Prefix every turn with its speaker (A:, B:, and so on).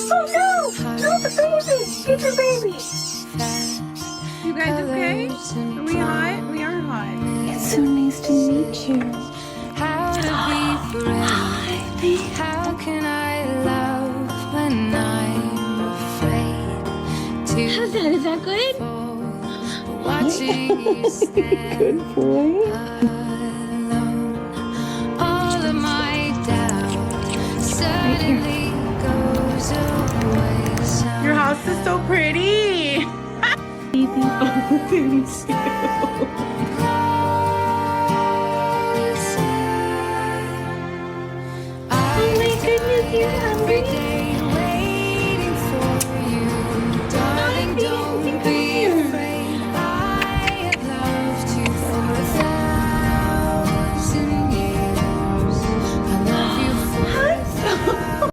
A: Oh no! No, the baby! Get your baby!
B: You guys okay? Are we hot? We are hot.
A: It's so nice to meet you.
C: How to be brave? How can I love when I'm afraid to
A: How's that? Is that good?
C: fall? Watching you stand
A: Good boy.
C: alone. All of my doubt suddenly goes away.
B: Your house is so pretty.
A: Baby. Oh, thank you. Oh my goodness, you're hungry?